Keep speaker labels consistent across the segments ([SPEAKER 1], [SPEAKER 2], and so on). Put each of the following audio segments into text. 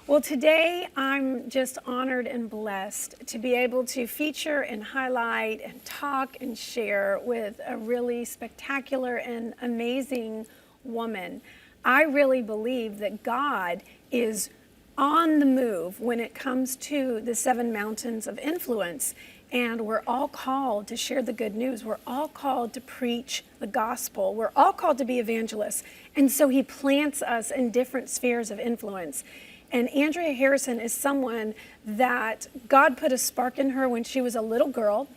[SPEAKER 1] Well, today I'm just honored and blessed to be able to feature and highlight and talk and share with a really spectacular and amazing woman. I really believe that God is on the move when it comes to the 7 mountains of influence. And we're all called to share the good news. We're all called to preach the gospel. We're all called to be evangelists. And so he plants us in different spheres of influence. And Andrea Harrison is someone that God put a spark in her when she was a little girl.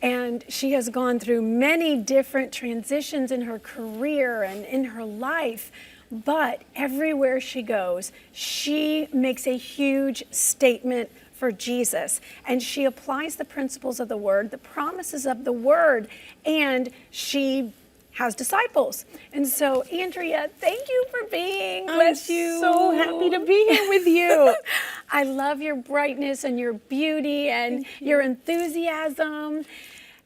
[SPEAKER 1] And she has gone through many different transitions in her career and in her life. But everywhere she goes, she makes a huge statement for Jesus. And she applies the principles of the word, the promises of the word, and she has disciples. And so, Andrea, thank you for being. Bless you.
[SPEAKER 2] So happy to be here with you.
[SPEAKER 1] I love your brightness and your beauty and your enthusiasm.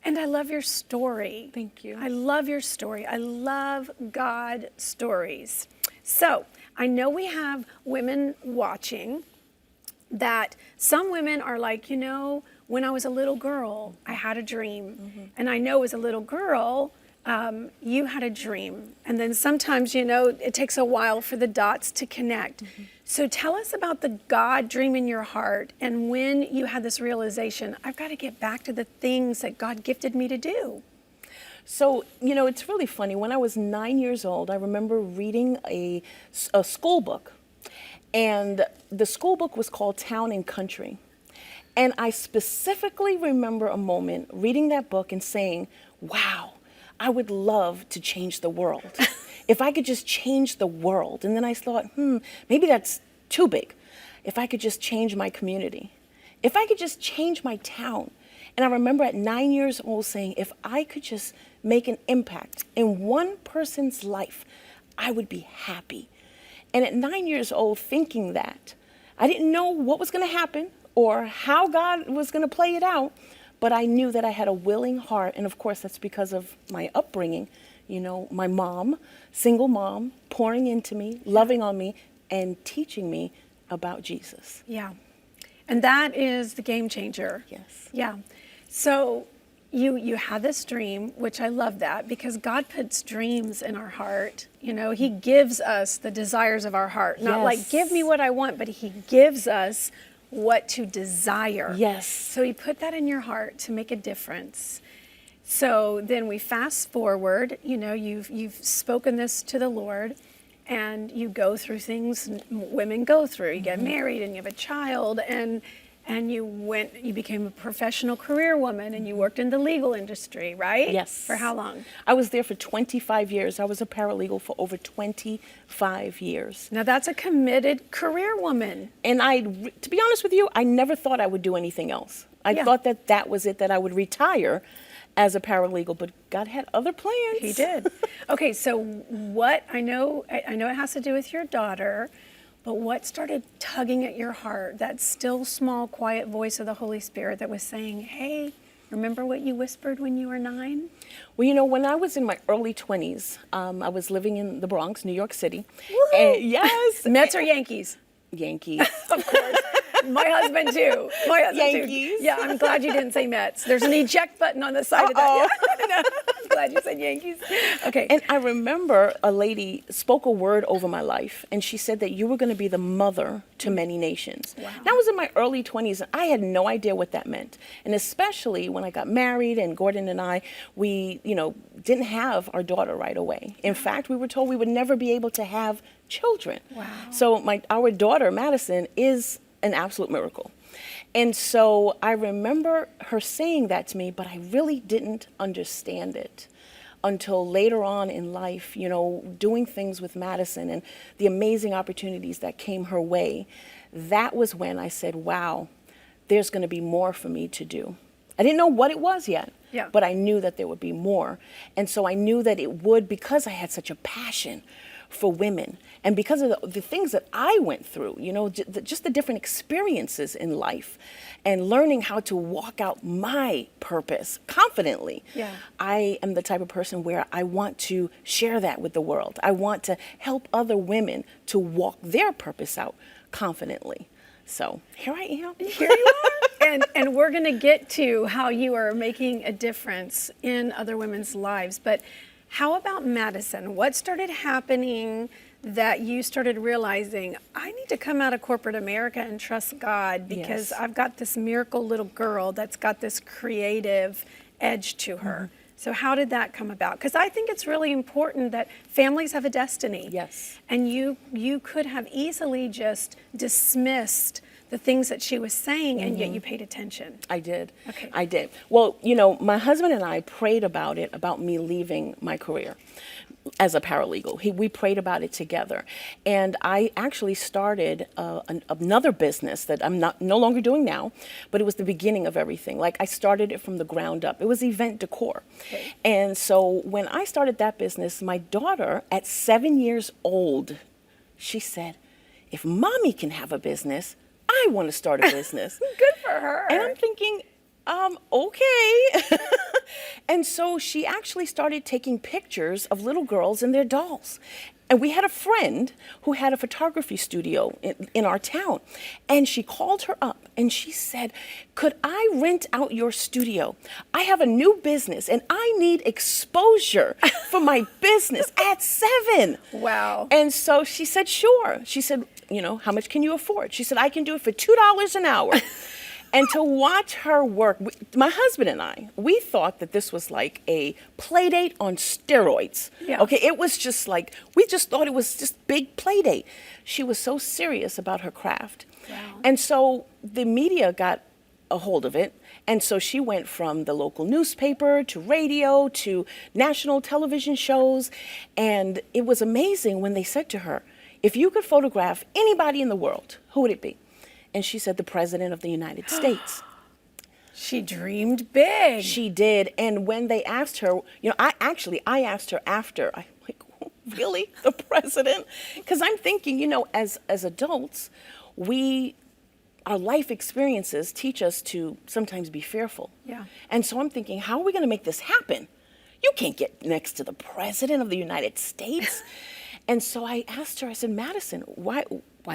[SPEAKER 1] And I love your story.
[SPEAKER 2] Thank you.
[SPEAKER 1] I love your story. I love God stories. So I know we have women watching that some women are like, you know, when I was a little girl, I had a dream. And I know as a little girl, you had a dream. And then sometimes, you know, it takes a while for the dots to connect. So tell us about the God dream in your heart and when you had this realization, I've got to get back to the things that God gifted me to do.
[SPEAKER 2] So, you know, it's really funny. When I was 9 years old, I remember reading a school book. And the school book was called Town and Country. And I specifically remember a moment reading that book and saying, wow, I would love to change the world. If I could just change the world. And then I thought, maybe that's too big. If I could just change my community. If I could just change my town. And I remember at 9 years old saying, if I could just make an impact in one person's life, I would be happy. And at 9 years old, thinking that, I didn't know what was going to happen or how God was going to play it out, but I knew that I had a willing heart. And of course, that's because of my upbringing. You know, my mom, single mom, pouring into me, loving on me, and teaching me about Jesus.
[SPEAKER 1] Yeah. And that is the game changer.
[SPEAKER 2] Yes.
[SPEAKER 1] Yeah. So you had this dream, which I love that because God puts dreams in our heart. You know, he gives us the desires of our heart. Not like, give me what I want, but he gives us what to desire.
[SPEAKER 2] Yes.
[SPEAKER 1] So he put that in your heart to make a difference. So then we fast forward, you know, you've spoken this to the Lord and you go through things women go through. You get married and you have a child and you became a professional career woman and you worked in the legal industry, right?
[SPEAKER 2] Yes.
[SPEAKER 1] For how long?
[SPEAKER 2] I was there for 25 years. I was a paralegal for over 25 years.
[SPEAKER 1] Now that's a committed career woman.
[SPEAKER 2] And to be honest with you, I never thought I would do anything else. I thought that was it, that I would retire as a paralegal, but God had other plans.
[SPEAKER 1] He did. Okay, so what, I know it has to do with your daughter, but what started tugging at your heart, that still small, quiet voice of the Holy Spirit that was saying, hey, remember what you whispered when you were 9?
[SPEAKER 2] Well, you know, when I was in my early 20s, I was living in the Bronx, New York City.
[SPEAKER 1] Woo-hoo!
[SPEAKER 2] And yes.
[SPEAKER 1] Mets or Yankees?
[SPEAKER 2] Yankees.
[SPEAKER 1] Of course. My husband too.
[SPEAKER 2] Yankees.
[SPEAKER 1] Yeah, I'm glad you didn't say Mets. There's an eject button on the side of that. Yeah. No, I'm glad you said Yankees. Okay.
[SPEAKER 2] And I remember a lady spoke a word over my life, and she said that you were going to be the mother to many nations.
[SPEAKER 1] Wow.
[SPEAKER 2] And I was in my early 20s, and I had no idea what that meant. And especially when I got married, and Gordon and I, we, you know, didn't have our daughter right away. In fact, we were told we would never be able to have children.
[SPEAKER 1] Wow.
[SPEAKER 2] So our daughter, Madison, is an absolute miracle. And so I remember her saying that to me, but I really didn't understand it until later on in life, you know, doing things with Madison and the amazing opportunities that came her way. That was when I said, wow, there's going to be more for me to do. I didn't know what it was yet, but I knew that there would be more. And so I knew that it would, because I had such a passion for women. And because of the things that I went through, you know, just the different experiences in life and learning how to walk out my purpose confidently.
[SPEAKER 1] Yeah.
[SPEAKER 2] I am the type of person where I want to share that with the world. I want to help other women to walk their purpose out confidently. So here I am.
[SPEAKER 1] Here you are. And we're going to get to how you are making a difference in other women's lives. But how about Madison? What started happening that you started realizing, I need to come out of corporate America and trust God because
[SPEAKER 2] Yes.
[SPEAKER 1] I've got this miracle little girl that's got this creative edge to her. So how did that come about? Because I think it's really important that families have a destiny.
[SPEAKER 2] Yes.
[SPEAKER 1] And you could have easily just dismissed the things that she was saying, and yet you paid attention.
[SPEAKER 2] I did.
[SPEAKER 1] Okay.
[SPEAKER 2] I did. Well, you know, my husband and I prayed about it, about me leaving my career as a paralegal. We prayed about it together. And I actually started another business that I'm no longer doing now, but it was the beginning of everything. Like I started it from the ground up. It was event decor.
[SPEAKER 1] Okay.
[SPEAKER 2] And so when I started that business, my daughter at 7 years old, she said, if mommy can have a business, I want to start a business.
[SPEAKER 1] Good for her.
[SPEAKER 2] And I'm thinking, okay. And so she actually started taking pictures of little girls and their dolls. And we had a friend who had a photography studio in our town. And she called her up and she said, could I rent out your studio? I have a new business and I need exposure for my business at 7.
[SPEAKER 1] Wow.
[SPEAKER 2] And so she said, sure. She said, you know, how much can you afford? She said, I can do it for $2 an hour. And to watch her work, my husband and I, we thought that this was like a play date on steroids.
[SPEAKER 1] Yeah.
[SPEAKER 2] Okay, it was just like, we just thought it was just big play date. She was so serious about her craft.
[SPEAKER 1] Wow.
[SPEAKER 2] And so the media got a hold of it. And so she went from the local newspaper to radio to national television shows. And it was amazing when they said to her, if you could photograph anybody in the world, who would it be? And she said, the President of the United States.
[SPEAKER 1] She dreamed big.
[SPEAKER 2] She did. And when they asked her, you know, I asked her after, I'm like, really? The president? Because I'm thinking, you know, as adults, our life experiences teach us to sometimes be fearful.
[SPEAKER 1] Yeah.
[SPEAKER 2] And so I'm thinking, how are we going to make this happen? You can't get next to the President of the United States. And so I asked her, I said, Madison, why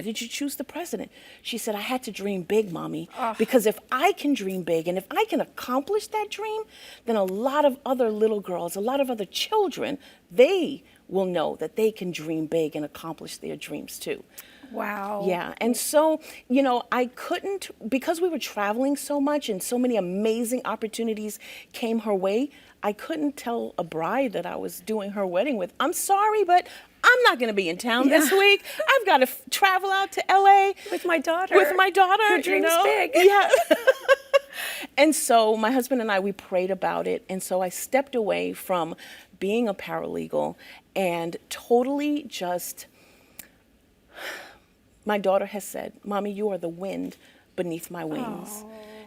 [SPEAKER 2] did you choose the president? She said, I had to dream big, Mommy, because if I can dream big and if I can accomplish that dream, then a lot of other little girls, a lot of other children, they will know that they can dream big and accomplish their dreams too.
[SPEAKER 1] Wow.
[SPEAKER 2] Yeah, and so, you know, I couldn't, because we were traveling so much and so many amazing opportunities came her way, I couldn't tell a bride that I was doing her wedding with, I'm sorry, but I'm not going to be in town this week. I've got to travel out to LA.
[SPEAKER 1] With my daughter.
[SPEAKER 2] With my daughter.
[SPEAKER 1] Who dreams big.
[SPEAKER 2] Yeah. And so my husband and I, we prayed about it. And so I stepped away from being a paralegal and totally just, my daughter has said, Mommy, you are the wind beneath my wings.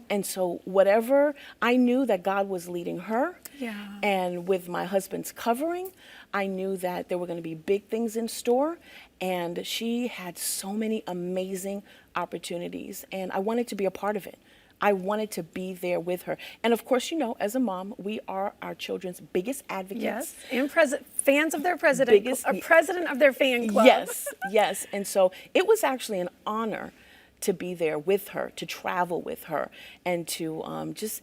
[SPEAKER 2] And so whatever, I knew that God was leading her.
[SPEAKER 1] Yeah.
[SPEAKER 2] And with my husband's covering, I knew that there were going to be big things in store. And she had so many amazing opportunities. And I wanted to be a part of it. I wanted to be there with her. And of course, you know, as a mom, we are our children's biggest advocates.
[SPEAKER 1] Yes, and fans of their president, president of their fan club.
[SPEAKER 2] Yes, yes. And so it was actually an honor to be there with her, to travel with her, and to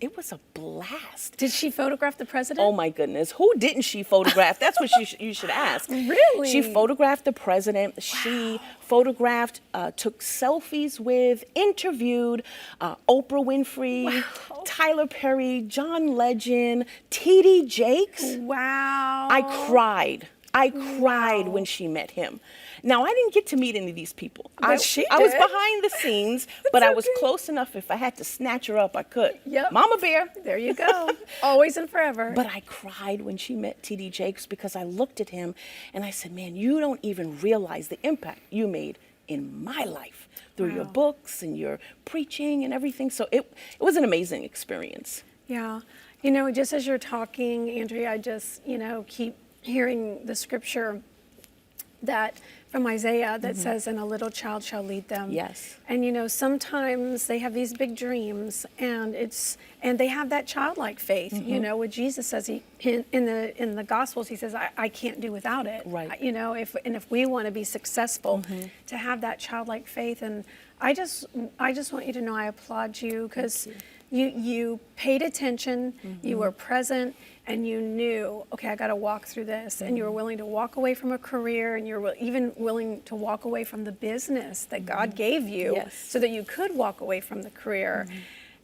[SPEAKER 2] it was a blast.
[SPEAKER 1] Did she photograph the president?
[SPEAKER 2] Oh my goodness, who didn't she photograph? That's what you should ask.
[SPEAKER 1] Really?
[SPEAKER 2] She photographed the president. Wow. She photographed, took selfies with, interviewed Oprah Winfrey, Tyler Perry, John Legend, T.D. Jakes.
[SPEAKER 1] Wow.
[SPEAKER 2] I cried when she met him. Now, I didn't get to meet any of these people. I was behind the scenes, but I was close enough. If I had to snatch her up, I could.
[SPEAKER 1] Yep.
[SPEAKER 2] Mama Bear.
[SPEAKER 1] There you go. Always and forever.
[SPEAKER 2] But I cried when she met T.D. Jakes because I looked at him and I said, man, you don't even realize the impact you made in my life through your books and your preaching and everything. So it was an amazing experience.
[SPEAKER 1] Yeah. You know, just as you're talking, Andrea, I just, keep hearing the scripture that from Isaiah that says, and a little child shall lead them.
[SPEAKER 2] Yes.
[SPEAKER 1] And you know, sometimes they have these big dreams, and they have that childlike faith. You know, what Jesus says in the Gospels, he says, I can't do without it.
[SPEAKER 2] Right.
[SPEAKER 1] You know, if we want to be successful, to have that childlike faith. And I just want you to know I applaud you, because you paid attention, you were present, and you knew, okay, I got to walk through this. And you were willing to walk away from a career, and you were even willing to walk away from the business that God gave you,
[SPEAKER 2] Yes.
[SPEAKER 1] so that you could walk away from the career.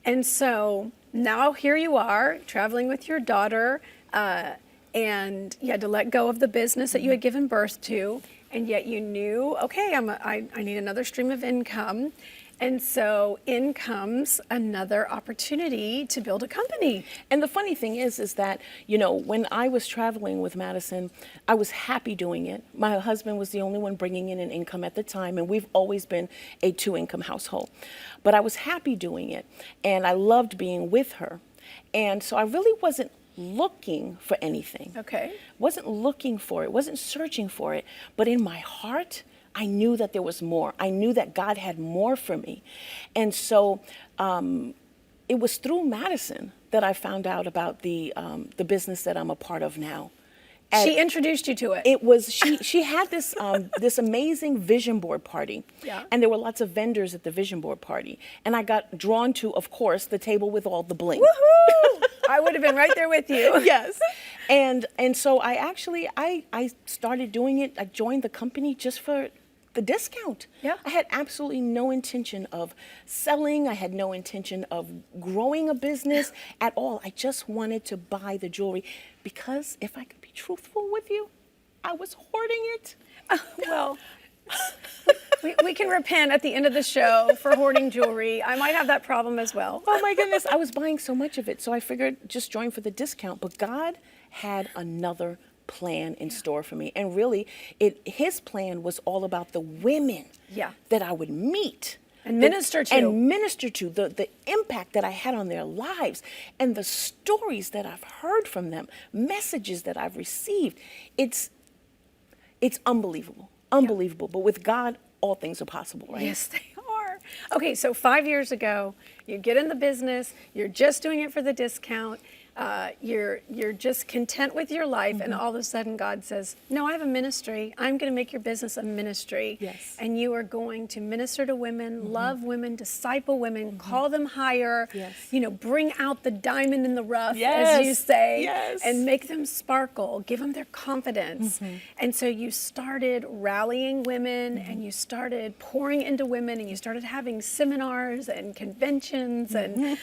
[SPEAKER 1] And so now here you are traveling with your daughter, and you had to let go of the business that you had given birth to, and yet you knew, okay, I need another stream of income. And so in comes another opportunity to build a company.
[SPEAKER 2] And the funny thing is that, you know, when I was traveling with Madison, I was happy doing it. My husband was the only one bringing in an income at the time, and we've always been a 2-income household. But I was happy doing it, and I loved being with her. And so I really wasn't looking for anything.
[SPEAKER 1] Okay.
[SPEAKER 2] Wasn't looking for it, wasn't searching for it. But in my heart, I knew that there was more. I knew that God had more for me. And so it was through Madison that I found out about the business that I'm a part of now.
[SPEAKER 1] She introduced you to it.
[SPEAKER 2] It was, she had this this amazing vision board party.
[SPEAKER 1] Yeah.
[SPEAKER 2] And there were lots of vendors at the vision board party. And I got drawn to, of course, the table with all the bling.
[SPEAKER 1] Woohoo! I would have been right there with you.
[SPEAKER 2] Yes. And so I started doing it. I joined the company just for the discount.
[SPEAKER 1] Yeah.
[SPEAKER 2] I had absolutely no intention of selling. I had no intention of growing a business at all. I just wanted to buy the jewelry because, if I could be truthful with you, I was hoarding it.
[SPEAKER 1] Well, we can repent at the end of the show for hoarding jewelry. I might have that problem as well.
[SPEAKER 2] Oh my goodness, I was buying so much of it. So I figured just join for the discount. But God had another plan in store for me. And really, his plan was all about the women that I would meet.
[SPEAKER 1] And minister to.
[SPEAKER 2] And minister to, the impact that I had on their lives, and the stories that I've heard from them, messages that I've received. It's unbelievable, unbelievable. But with God, all things are possible, right?
[SPEAKER 1] Yes, they are. Okay, so 5 years ago, you get in the business, you're just doing it for the discount. You're just content with your life, and all of a sudden God says, no, I have a ministry. I'm going to make your business a ministry.
[SPEAKER 2] Yes.
[SPEAKER 1] And you are going to minister to women, love women, disciple women, call them higher,
[SPEAKER 2] Yes.
[SPEAKER 1] you know, bring out the diamond in the rough,
[SPEAKER 2] Yes.
[SPEAKER 1] as you say,
[SPEAKER 2] Yes.
[SPEAKER 1] and make them sparkle, give them their confidence. And so you started rallying women, and you started pouring into women, and you started having seminars and conventions. And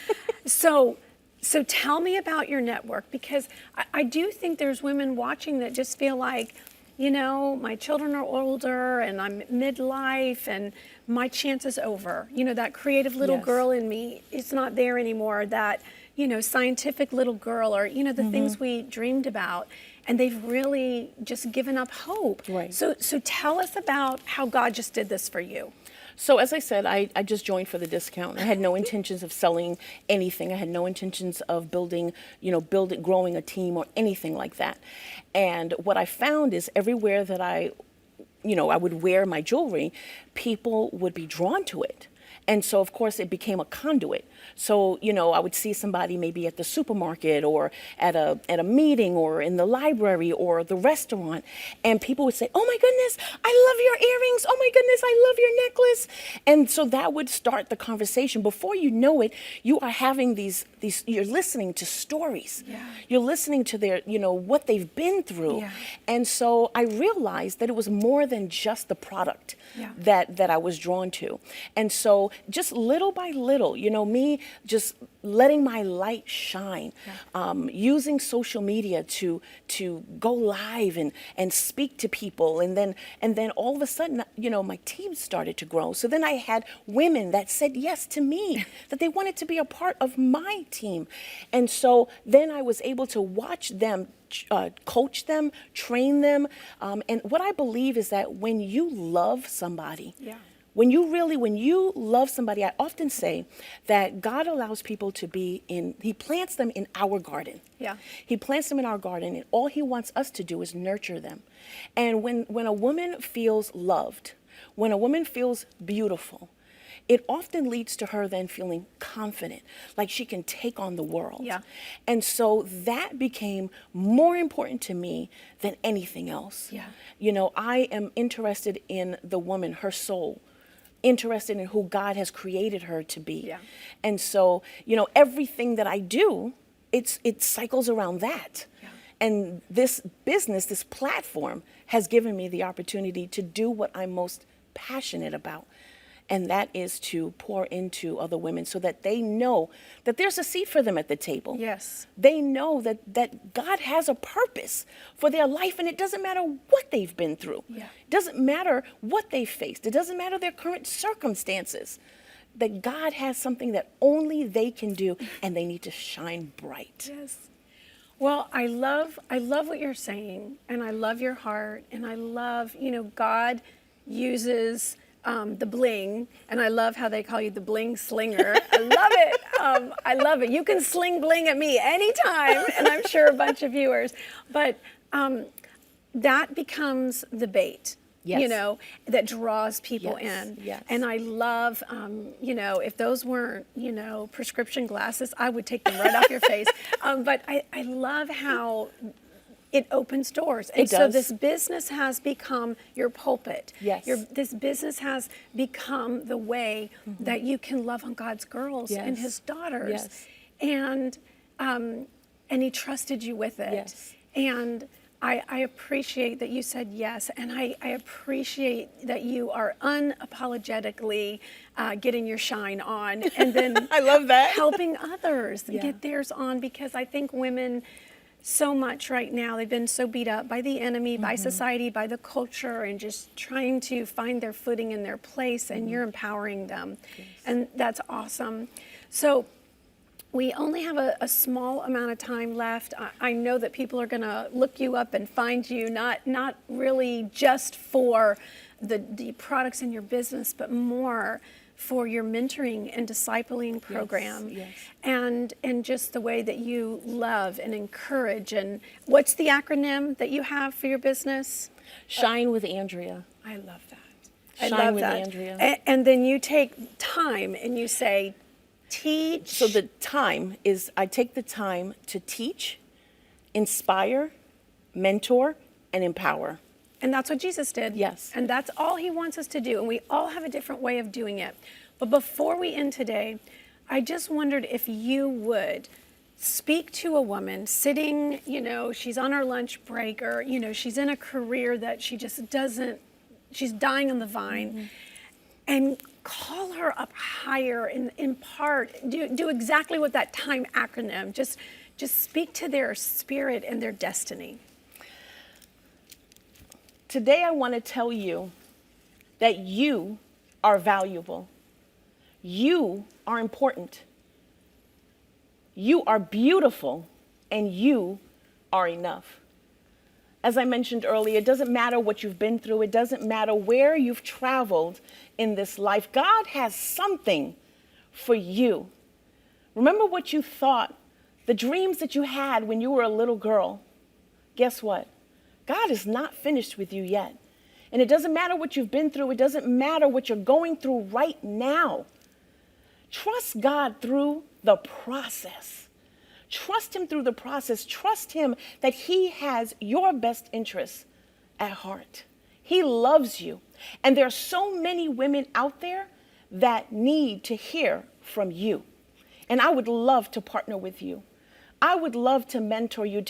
[SPEAKER 1] So tell me about your network, because I do think there's women watching that just feel like, you know, my children are older and I'm midlife and my chance is over. You know, that creative little
[SPEAKER 2] Yes.
[SPEAKER 1] girl in me, it's not there anymore. That, you know, scientific little girl, or, you know, the things we dreamed about. And they've really just given up hope.
[SPEAKER 2] Right.
[SPEAKER 1] So tell us about how God just did this for you.
[SPEAKER 2] So as I said, I just joined for the discount. I had no intentions of selling anything. I had no intentions of growing a team or anything like that. And what I found is everywhere that I would wear my jewelry, people would be drawn to it. And so, of course, it became a conduit. So, you know, I would see somebody maybe at the supermarket or at a meeting or in the library or the restaurant, and people would say, oh my goodness, I love your earrings. Oh my goodness, I love your necklace. And so that would start the conversation. Before you know it, you are having you're listening to stories.
[SPEAKER 1] Yeah.
[SPEAKER 2] You're listening to their, what they've been through.
[SPEAKER 1] Yeah.
[SPEAKER 2] And so I realized that it was more than just the product that I was drawn to. And so just little by little, me just letting my light shine, using social media to go live and speak to people. And then all of a sudden, my team started to grow. So then I had women that said yes to me, that they wanted to be a part of my team. And so then I was able to watch them, coach them, train them. And what I believe is that when you love somebody, When you love somebody, I often say that God allows people to be he plants them in our garden.
[SPEAKER 1] Yeah.
[SPEAKER 2] He plants them in our garden, and all he wants us to do is nurture them. And when a woman feels loved, when a woman feels beautiful, it often leads to her then feeling confident, like she can take on the world.
[SPEAKER 1] Yeah.
[SPEAKER 2] And so that became more important to me than anything else.
[SPEAKER 1] Yeah.
[SPEAKER 2] You know, I am interested in the woman, her soul, interested in who God has created her to be.
[SPEAKER 1] Yeah.
[SPEAKER 2] And so, you know, everything that I do, it cycles around that.
[SPEAKER 1] Yeah.
[SPEAKER 2] And this business, this platform has given me the opportunity to do what I'm most passionate about. And that is to pour into other women so that they know that there's a seat for them at the table.
[SPEAKER 1] Yes.
[SPEAKER 2] They know that God has a purpose for their life, and it doesn't matter what they've been through.
[SPEAKER 1] Yeah.
[SPEAKER 2] It doesn't matter what they've faced. It doesn't matter their current circumstances. That God has something that only they can do, and they need to shine bright.
[SPEAKER 1] Yes. Well, I love what you're saying, and I love your heart, and I love, God uses the bling, and I love how they call you the bling slinger. I love it. I love it. You can sling bling at me anytime, and I'm sure a bunch of viewers. But that becomes the bait.
[SPEAKER 2] Yes.
[SPEAKER 1] That draws people
[SPEAKER 2] Yes,
[SPEAKER 1] in.
[SPEAKER 2] yes.
[SPEAKER 1] And I love, if those weren't, prescription glasses, I would take them right off your face. But I love how it opens doors. And
[SPEAKER 2] It
[SPEAKER 1] so
[SPEAKER 2] does.
[SPEAKER 1] this business has become your pulpit.
[SPEAKER 2] Yes.
[SPEAKER 1] This business has become the way that you can love on God's girls and
[SPEAKER 2] Yes.
[SPEAKER 1] his daughters.
[SPEAKER 2] Yes.
[SPEAKER 1] And he trusted you with it.
[SPEAKER 2] Yes.
[SPEAKER 1] And I appreciate that you said yes, and I appreciate that you are unapologetically getting your shine on, and then
[SPEAKER 2] I love that.
[SPEAKER 1] helping others
[SPEAKER 2] Yeah.
[SPEAKER 1] get theirs on, because I think women so much right now, they've been so beat up by the enemy, by society, by the culture, and just trying to find their footing in their place, and you're empowering them.
[SPEAKER 2] Yes.
[SPEAKER 1] And that's awesome. So we only have a small amount of time left. I know that people are going to look you up and find you, not really just for the products in your business, but more for your mentoring and discipling program.
[SPEAKER 2] Yes.
[SPEAKER 1] And just the way that you love and encourage. And what's the acronym that you have for your business?
[SPEAKER 2] Shine with Andrea.
[SPEAKER 1] I love that. I
[SPEAKER 2] Shine
[SPEAKER 1] love
[SPEAKER 2] with
[SPEAKER 1] that.
[SPEAKER 2] Andrea.
[SPEAKER 1] And then you take time and you say, teach.
[SPEAKER 2] So the time is, I take the time to teach, inspire, mentor, and empower.
[SPEAKER 1] And that's what Jesus did.
[SPEAKER 2] Yes.
[SPEAKER 1] And that's all he wants us to do. And we all have a different way of doing it. But before we end today, I just wondered if you would speak to a woman sitting, she's on her lunch break, or, she's in a career that she just doesn't, she's dying on the vine, and call her up higher and impart, do exactly what that time acronym, just speak to their spirit and their destiny.
[SPEAKER 2] Today I want to tell you that you are valuable. You are important. You are beautiful, and you are enough. As I mentioned earlier, it doesn't matter what you've been through. It doesn't matter where you've traveled in this life. God has something for you. Remember what you thought, the dreams that you had when you were a little girl. Guess what? God is not finished with you yet. And it doesn't matter what you've been through. It doesn't matter what you're going through right now. Trust God through the process. Trust him through the process. Trust him that he has your best interests at heart. He loves you. And there are so many women out there that need to hear from you. And I would love to partner with you. I would love to mentor you,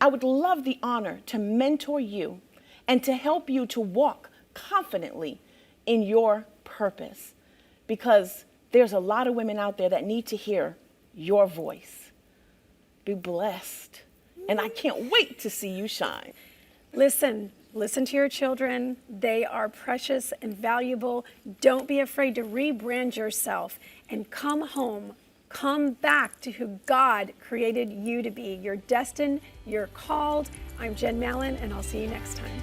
[SPEAKER 2] I would love the honor to mentor you and to help you to walk confidently in your purpose, because there's a lot of women out there that need to hear your voice. Be blessed. And I can't wait to see you shine.
[SPEAKER 1] Listen to your children. They are precious and valuable. Don't be afraid to rebrand yourself and come home. Come back to who God created you to be. You're destined, you're called. I'm Jen Mallan, and I'll see you next time.